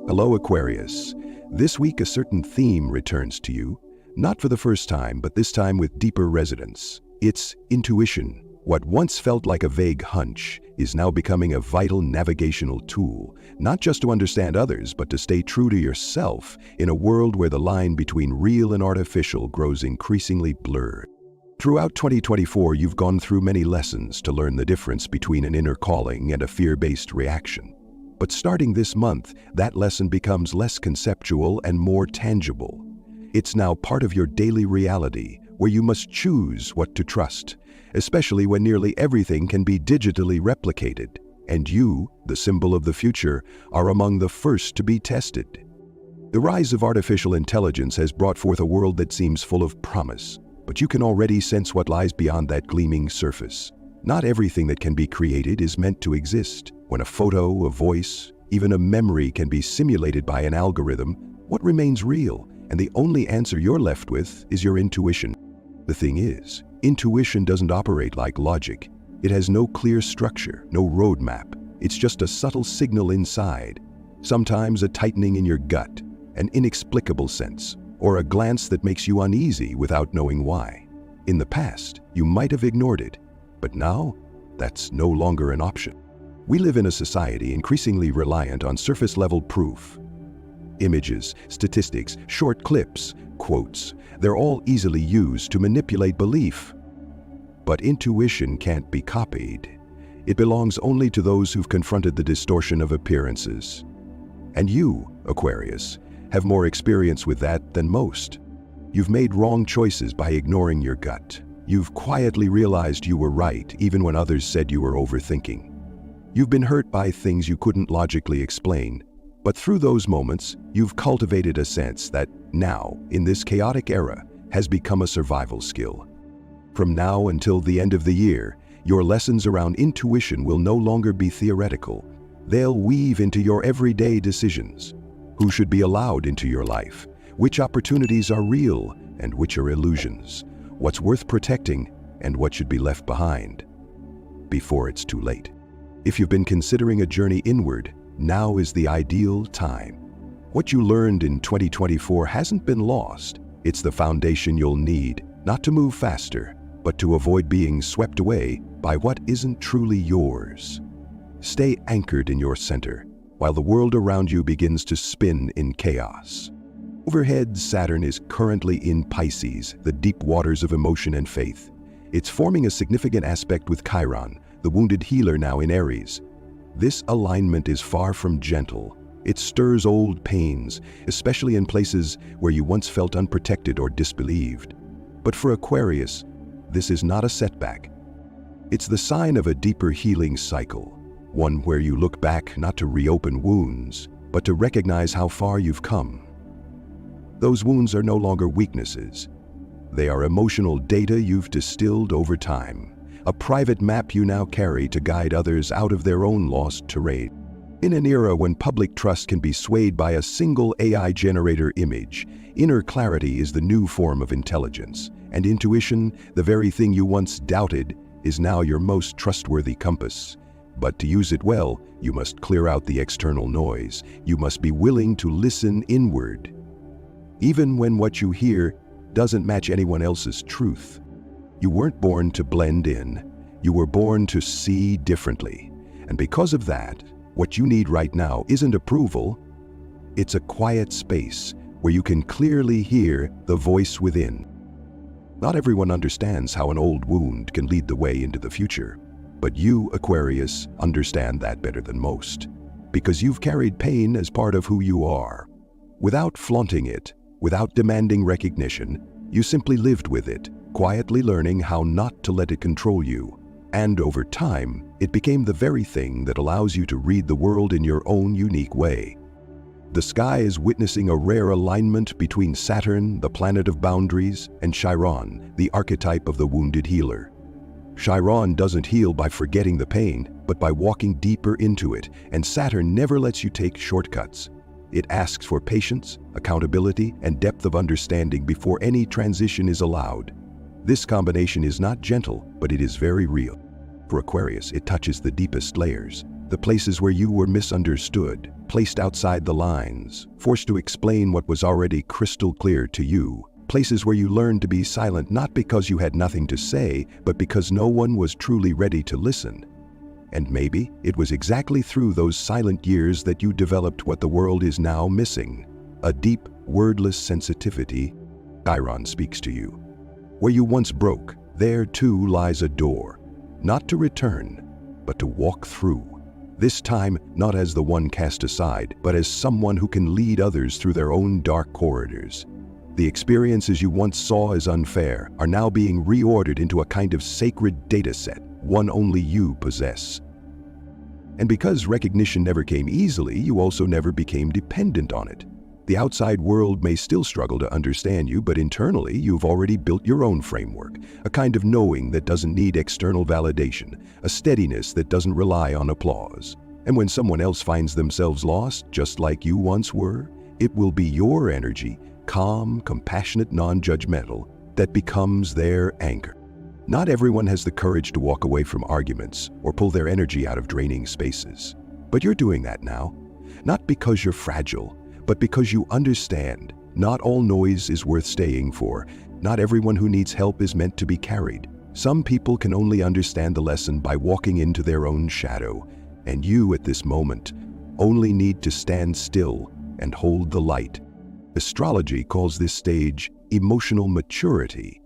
Hello, Aquarius. This week, a certain theme returns to you, not for the first time, but this time with deeper resonance. It's intuition. What once felt like a vague hunch is now becoming a vital navigational tool, not just to understand others, but to stay true to yourself in a world where the line between real and artificial grows increasingly blurred. Throughout 2024, you've gone through many lessons to learn the difference between an inner calling and a fear-based reaction. But starting this month, that lesson becomes less conceptual and more tangible. It's now part of your daily reality, where you must choose what to trust, especially when nearly everything can be digitally replicated, and you, the symbol of the future, are among the first to be tested. The rise of artificial intelligence has brought forth a world that seems full of promise, but you can already sense what lies beyond that gleaming surface. Not everything that can be created is meant to exist. When a photo, a voice, even a memory can be simulated by an algorithm, what remains real? And the only answer you're left with is your intuition. The thing is, intuition doesn't operate like logic. It has no clear structure, no roadmap. It's just a subtle signal inside. Sometimes a tightening in your gut, an inexplicable sense, or a glance that makes you uneasy without knowing why. In the past, you might have ignored it, but now, that's no longer an option. We live in a society increasingly reliant on surface-level proof. Images, statistics, short clips, quotes, they're all easily used to manipulate belief. But intuition can't be copied. It belongs only to those who've confronted the distortion of appearances. And you, Aquarius, have more experience with that than most. You've made wrong choices by ignoring your gut. You've quietly realized you were right even when others said you were overthinking. You've been hurt by things you couldn't logically explain, but through those moments, you've cultivated a sense that now, in this chaotic era, has become a survival skill. From now until the end of the year, your lessons around intuition will no longer be theoretical. They'll weave into your everyday decisions. Who should be allowed into your life? Which opportunities are real and which are illusions? What's worth protecting and what should be left behind? Before it's too late. If you've been considering a journey inward, now is the ideal time. What you learned in 2024 hasn't been lost. It's the foundation you'll need, not to move faster, but to avoid being swept away by what isn't truly yours. Stay anchored in your center, while the world around you begins to spin in chaos. Overhead, Saturn is currently in Pisces, the deep waters of emotion and faith. It's forming a significant aspect with Chiron, the wounded healer now in Aries. This alignment is far from gentle. It stirs old pains, especially in places where you once felt unprotected or disbelieved. But for Aquarius, this is not a setback. It's the sign of a deeper healing cycle, one where you look back not to reopen wounds, but to recognize how far you've come. Those wounds are no longer weaknesses. They are emotional data you've distilled over time, a private map you now carry to guide others out of their own lost terrain. In an era when public trust can be swayed by a single AI-generator image, inner clarity is the new form of intelligence, and intuition, the very thing you once doubted, is now your most trustworthy compass. But to use it well, you must clear out the external noise. You must be willing to listen inward, even when what you hear doesn't match anyone else's truth. You weren't born to blend in. You were born to see differently. And because of that, what you need right now isn't approval. It's a quiet space where you can clearly hear the voice within. Not everyone understands how an old wound can lead the way into the future. But you, Aquarius, understand that better than most, because you've carried pain as part of who you are. Without flaunting it, without demanding recognition, you simply lived with it, quietly learning how not to let it control you. And over time, it became the very thing that allows you to read the world in your own unique way. The sky is witnessing a rare alignment between Saturn, the planet of boundaries, and Chiron, the archetype of the wounded healer. Chiron doesn't heal by forgetting the pain, but by walking deeper into it, and Saturn never lets you take shortcuts. It asks for patience, accountability, and depth of understanding before any transition is allowed. This combination is not gentle, but it is very real. For Aquarius, it touches the deepest layers, The places where you were misunderstood, placed outside the lines, forced to explain what was already crystal clear to you. Places where you learned to be silent not because you had nothing to say, but because no one was truly ready to listen. And maybe it was exactly through those silent years that you developed what the world is now missing. A deep, wordless sensitivity. Chiron speaks to you. Where you once broke, there too lies a door. Not to return, but to walk through. This time, not as the one cast aside, but as someone who can lead others through their own dark corridors. The experiences you once saw as unfair are now being reordered into a kind of sacred data set, one only you possess. And because recognition never came easily, you also never became dependent on it. The outside world may still struggle to understand you, but internally you've already built your own framework, a kind of knowing that doesn't need external validation, a steadiness that doesn't rely on applause. And when someone else finds themselves lost, just like you once were, it will be your energy, calm, compassionate, non-judgmental, that becomes their anchor. Not everyone has the courage to walk away from arguments or pull their energy out of draining spaces. But you're doing that now, not because you're fragile, but because you understand not all noise is worth staying for. Not everyone who needs help is meant to be carried. Some people can only understand the lesson by walking into their own shadow, and you at this moment only need to stand still and hold the light. Astrology calls this stage emotional maturity.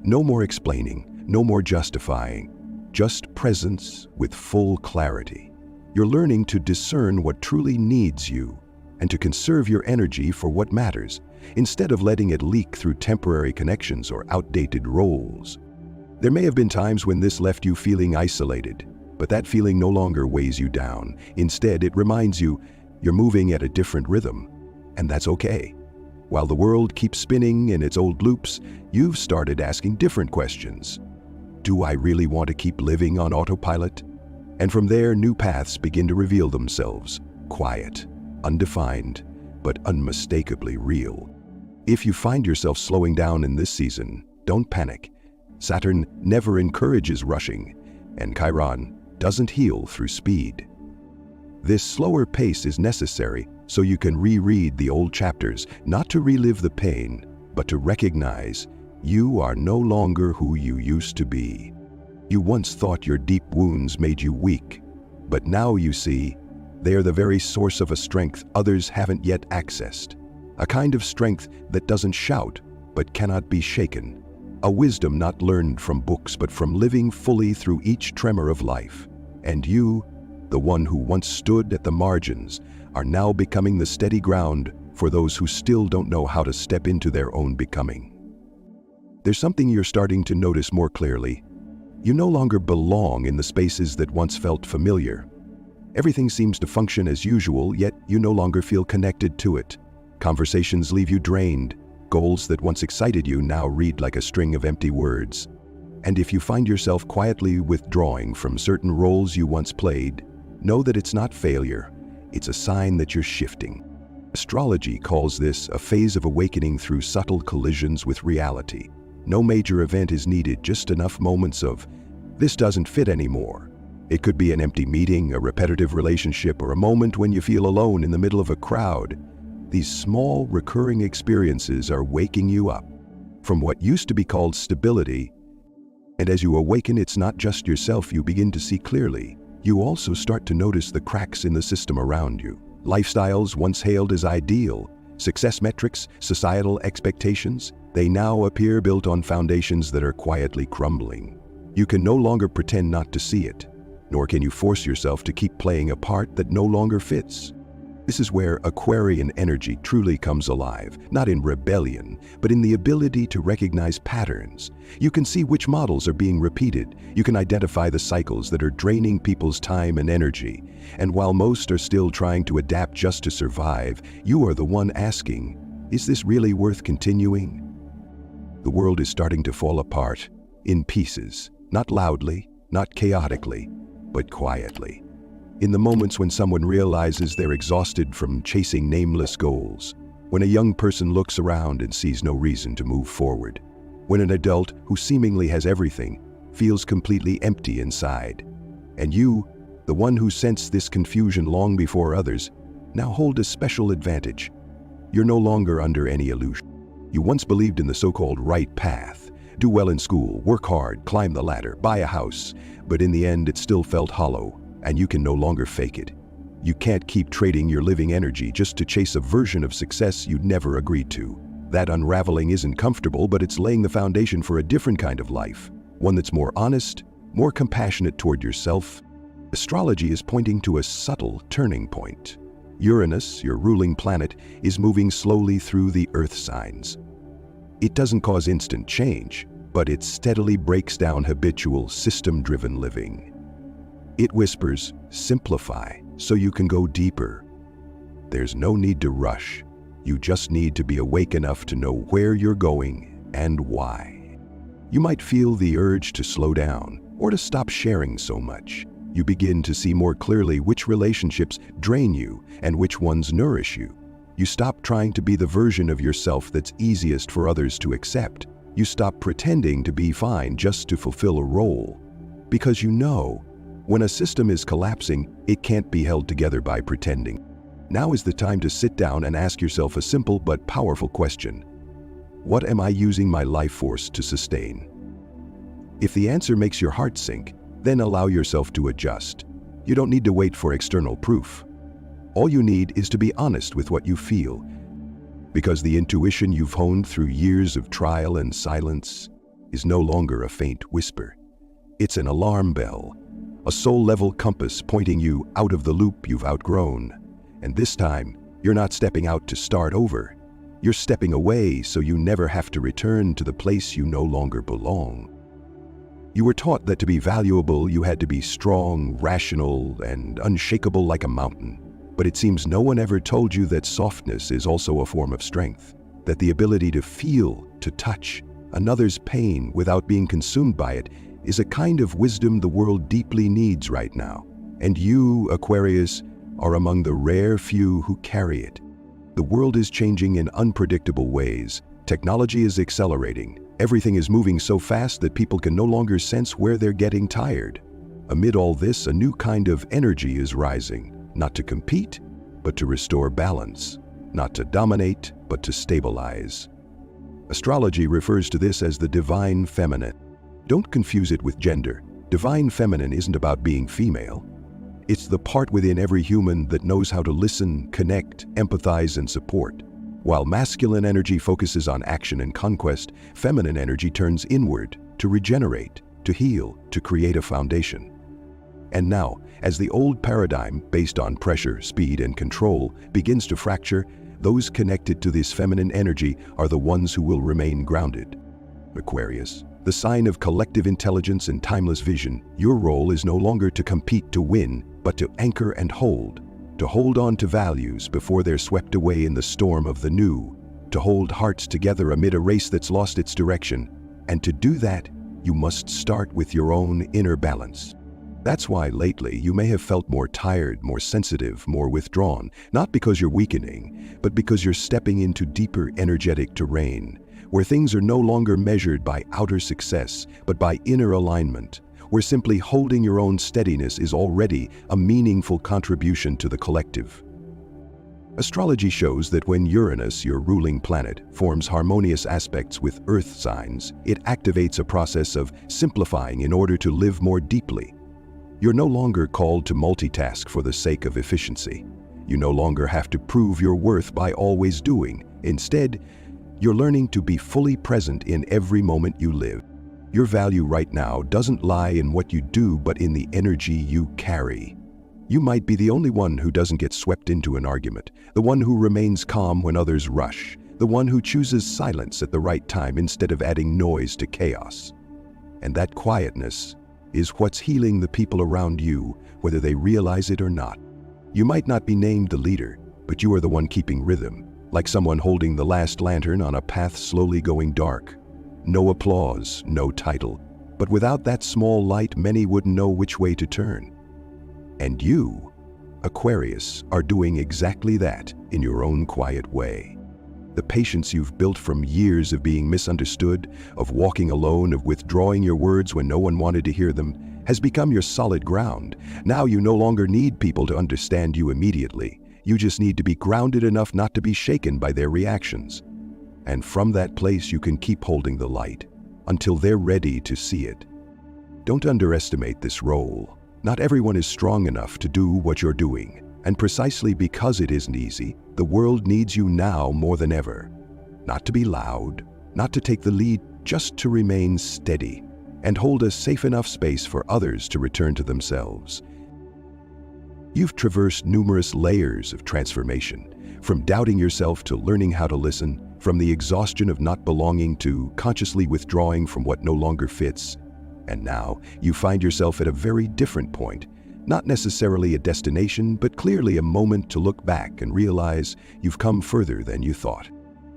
No more explaining, no more justifying, just presence with full clarity. You're learning to discern what truly needs you and to conserve your energy for what matters, instead of letting it leak through temporary connections or outdated roles. There may have been times when this left you feeling isolated, but that feeling no longer weighs you down. Instead, it reminds you you're moving at a different rhythm, and that's okay. While the world keeps spinning in its old loops, you've started asking different questions. Do I really want to keep living on autopilot? And from there, new paths begin to reveal themselves, quiet, undefined, but unmistakably real. If you find yourself slowing down in this season, don't panic. Saturn never encourages rushing, and Chiron doesn't heal through speed. This slower pace is necessary so you can reread the old chapters, not to relive the pain, but to recognize you are no longer who you used to be. You once thought your deep wounds made you weak, but now you see they are the very source of a strength others haven't yet accessed. A kind of strength that doesn't shout, but cannot be shaken. A wisdom not learned from books, but from living fully through each tremor of life. And you, the one who once stood at the margins, are now becoming the steady ground for those who still don't know how to step into their own becoming. There's something you're starting to notice more clearly. You no longer belong in the spaces that once felt familiar. Everything seems to function as usual, yet you no longer feel connected to it. Conversations leave you drained. Goals that once excited you now read like a string of empty words. And if you find yourself quietly withdrawing from certain roles you once played, know that it's not failure. It's a sign that you're shifting. Astrology calls this a phase of awakening through subtle collisions with reality. No major event is needed, just enough moments of, this doesn't fit anymore. It could be an empty meeting, a repetitive relationship, or a moment when you feel alone in the middle of a crowd. These small, recurring experiences are waking you up from what used to be called stability. And as you awaken, it's not just yourself you begin to see clearly. You also start to notice the cracks in the system around you. Lifestyles once hailed as ideal, success metrics, societal expectations, they now appear built on foundations that are quietly crumbling. You can no longer pretend not to see it, nor can you force yourself to keep playing a part that no longer fits. This is where Aquarian energy truly comes alive, not in rebellion, but in the ability to recognize patterns. You can see which models are being repeated. You can identify the cycles that are draining people's time and energy. And while most are still trying to adapt just to survive, you are the one asking, is this really worth continuing? The world is starting to fall apart, in pieces, not loudly, not chaotically, but quietly. In the moments when someone realizes they're exhausted from chasing nameless goals, when a young person looks around and sees no reason to move forward, when an adult who seemingly has everything feels completely empty inside, and you, the one who sensed this confusion long before others, now hold a special advantage. You're no longer under any illusion. You once believed in the so-called right path. Do well in school, work hard, climb the ladder, buy a house, but in the end it still felt hollow, and you can no longer fake it. You can't keep trading your living energy just to chase a version of success you'd never agreed to. That unraveling isn't comfortable, but it's laying the foundation for a different kind of life, one that's more honest, more compassionate toward yourself. Astrology is pointing to a subtle turning point. Uranus, your ruling planet, is moving slowly through the Earth signs. It doesn't cause instant change, but it steadily breaks down habitual, system-driven living. It whispers, simplify, so you can go deeper. There's no need to rush. You just need to be awake enough to know where you're going and why. You might feel the urge to slow down or to stop sharing so much. You begin to see more clearly which relationships drain you and which ones nourish you. You stop trying to be the version of yourself that's easiest for others to accept. You stop pretending to be fine just to fulfill a role. Because you know, when a system is collapsing, it can't be held together by pretending. Now is the time to sit down and ask yourself a simple but powerful question. What am I using my life force to sustain? If the answer makes your heart sink, then allow yourself to adjust. You don't need to wait for external proof. All you need is to be honest with what you feel, because the intuition you've honed through years of trial and silence is no longer a faint whisper. It's an alarm bell, a soul-level compass pointing you out of the loop you've outgrown. And this time, you're not stepping out to start over. You're stepping away so you never have to return to the place you no longer belong. You were taught that to be valuable, you had to be strong, rational, and unshakable like a mountain. But it seems no one ever told you that softness is also a form of strength, that the ability to feel, to touch another's pain without being consumed by it is a kind of wisdom the world deeply needs right now. And you, Aquarius, are among the rare few who carry it. The world is changing in unpredictable ways. Technology is accelerating. Everything is moving so fast that people can no longer sense where they're getting tired. Amid all this, a new kind of energy is rising, not to compete, but to restore balance, not to dominate, but to stabilize. Astrology refers to this as the divine feminine. Don't confuse it with gender. Divine feminine isn't about being female. It's the part within every human that knows how to listen, connect, empathize, and support. While masculine energy focuses on action and conquest, feminine energy turns inward to regenerate, to heal, to create a foundation. And now, as the old paradigm, based on pressure, speed, and control, begins to fracture, those connected to this feminine energy are the ones who will remain grounded. Aquarius, the sign of collective intelligence and timeless vision, your role is no longer to compete to win, but to anchor and hold. To hold on to values before they're swept away in the storm of the new. To hold hearts together amid a race that's lost its direction. And to do that, you must start with your own inner balance. That's why lately you may have felt more tired, more sensitive, more withdrawn, not because you're weakening, but because you're stepping into deeper energetic terrain, where things are no longer measured by outer success, but by inner alignment, where simply holding your own steadiness is already a meaningful contribution to the collective. Astrology shows that when Uranus, your ruling planet, forms harmonious aspects with Earth signs, it activates a process of simplifying in order to live more deeply. You're no longer called to multitask for the sake of efficiency. You no longer have to prove your worth by always doing. Instead, you're learning to be fully present in every moment you live. Your value right now doesn't lie in what you do, but in the energy you carry. You might be the only one who doesn't get swept into an argument, the one who remains calm when others rush, the one who chooses silence at the right time instead of adding noise to chaos. And that quietness is what's healing the people around you, whether they realize it or not. You might not be named the leader, but you are the one keeping rhythm, like someone holding the last lantern on a path slowly going dark. No applause, no title, but without that small light, many wouldn't know which way to turn. And you, Aquarius, are doing exactly that in your own quiet way. The patience you've built from years of being misunderstood, of walking alone, of withdrawing your words when no one wanted to hear them, has become your solid ground. Now you no longer need people to understand you immediately. You just need to be grounded enough not to be shaken by their reactions. And from that place you can keep holding the light until they're ready to see it. Don't underestimate this role. Not everyone is strong enough to do what you're doing. And precisely because it isn't easy, the world needs you now more than ever. Not to be loud, not to take the lead, just to remain steady and hold a safe enough space for others to return to themselves. You've traversed numerous layers of transformation, from doubting yourself to learning how to listen, from the exhaustion of not belonging to consciously withdrawing from what no longer fits. And now you find yourself at a very different point, not necessarily a destination, but clearly a moment to look back and realize you've come further than you thought.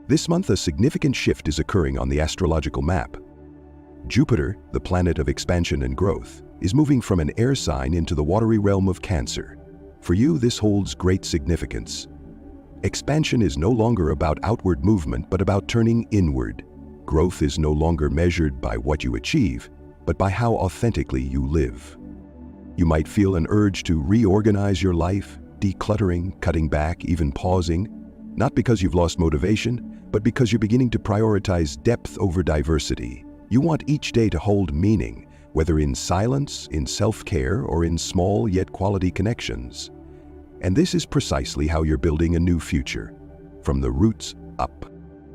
This month, a significant shift is occurring on the astrological map. Jupiter, the planet of expansion and growth, is moving from an air sign into the watery realm of Cancer. For you, this holds great significance. Expansion is no longer about outward movement, but about turning inward. Growth is no longer measured by what you achieve, but by how authentically you live. You might feel an urge to reorganize your life, decluttering, cutting back, even pausing, not because you've lost motivation, but because you're beginning to prioritize depth over diversity. You want each day to hold meaning, whether in silence, in self-care, or in small yet quality connections. And this is precisely how you're building a new future, from the roots up.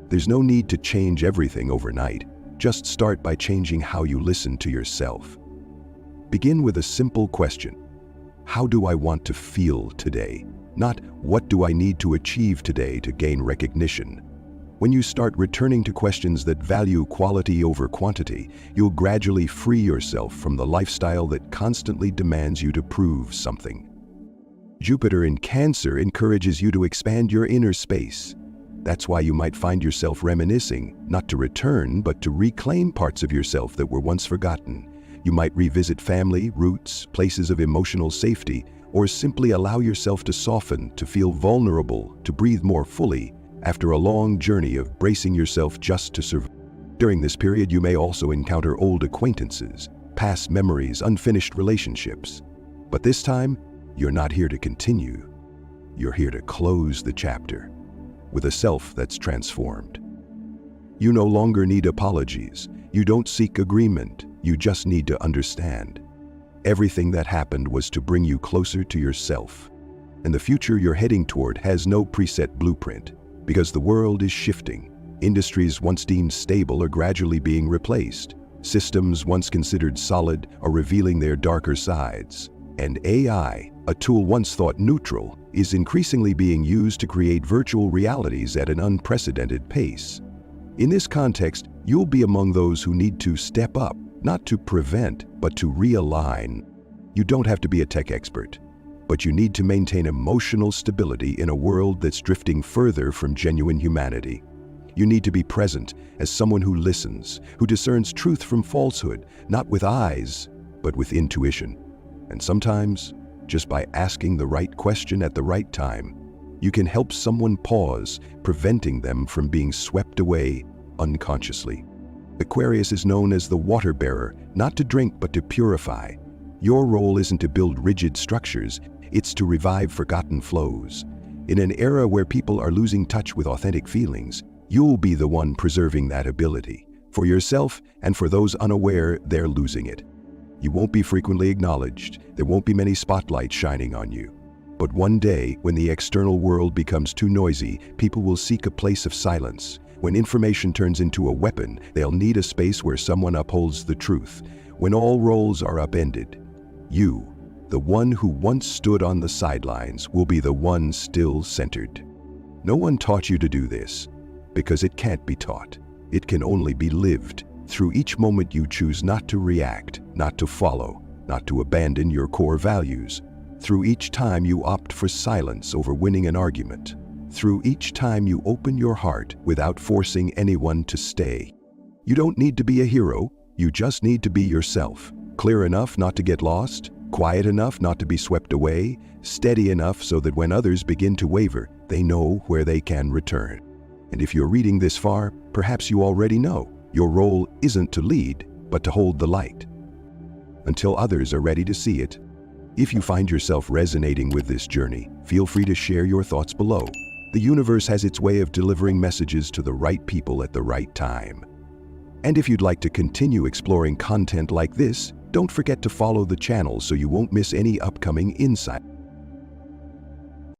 There's no need to change everything overnight. Just start by changing how you listen to yourself. Begin with a simple question. How do I want to feel today? Not what do I need to achieve today to gain recognition? When you start returning to questions that value quality over quantity, you'll gradually free yourself from the lifestyle that constantly demands you to prove something. Jupiter in Cancer encourages you to expand your inner space. That's why you might find yourself reminiscing, not to return, but to reclaim parts of yourself that were once forgotten. You might revisit family, roots, places of emotional safety, or simply allow yourself to soften, to feel vulnerable, to breathe more fully, after a long journey of bracing yourself just to survive. During this period, you may also encounter old acquaintances, past memories, unfinished relationships. But this time, you're not here to continue. You're here to close the chapter with a self that's transformed. You no longer need apologies. You don't seek agreement. You just need to understand. Everything that happened was to bring you closer to yourself. And the future you're heading toward has no preset blueprint, because the world is shifting. Industries once deemed stable are gradually being replaced. Systems once considered solid are revealing their darker sides. And AI, a tool once thought neutral, is increasingly being used to create virtual realities at an unprecedented pace. In this context, you'll be among those who need to step up, not to prevent, but to realign. You don't have to be a tech expert, but you need to maintain emotional stability in a world that's drifting further from genuine humanity. You need to be present as someone who listens, who discerns truth from falsehood, not with eyes, but with intuition. And sometimes, just by asking the right question at the right time, you can help someone pause, preventing them from being swept away unconsciously. Aquarius is known as the water bearer, not to drink but to purify. Your role isn't to build rigid structures, it's to revive forgotten flows. In an era where people are losing touch with authentic feelings, you'll be the one preserving that ability, for yourself and for those unaware they're losing it. You won't be frequently acknowledged, there won't be many spotlights shining on you. But one day, when the external world becomes too noisy, people will seek a place of silence. When information turns into a weapon, they'll need a space where someone upholds the truth. When all roles are upended, you, the one who once stood on the sidelines, will be the one still centered. No one taught you to do this, because it can't be taught. It can only be lived. Through each moment you choose not to react, not to follow, not to abandon your core values. Through each time you opt for silence over winning an argument. Through each time you open your heart without forcing anyone to stay. You don't need to be a hero, you just need to be yourself. Clear enough not to get lost, quiet enough not to be swept away, steady enough so that when others begin to waver, they know where they can return. And if you're reading this far, perhaps you already know. Your role isn't to lead, but to hold the light. until others are ready to see it. If you find yourself resonating with this journey, feel free to share your thoughts below. The universe has its way of delivering messages to the right people at the right time. And if you'd like to continue exploring content like this, don't forget to follow the channel so you won't miss any upcoming insight.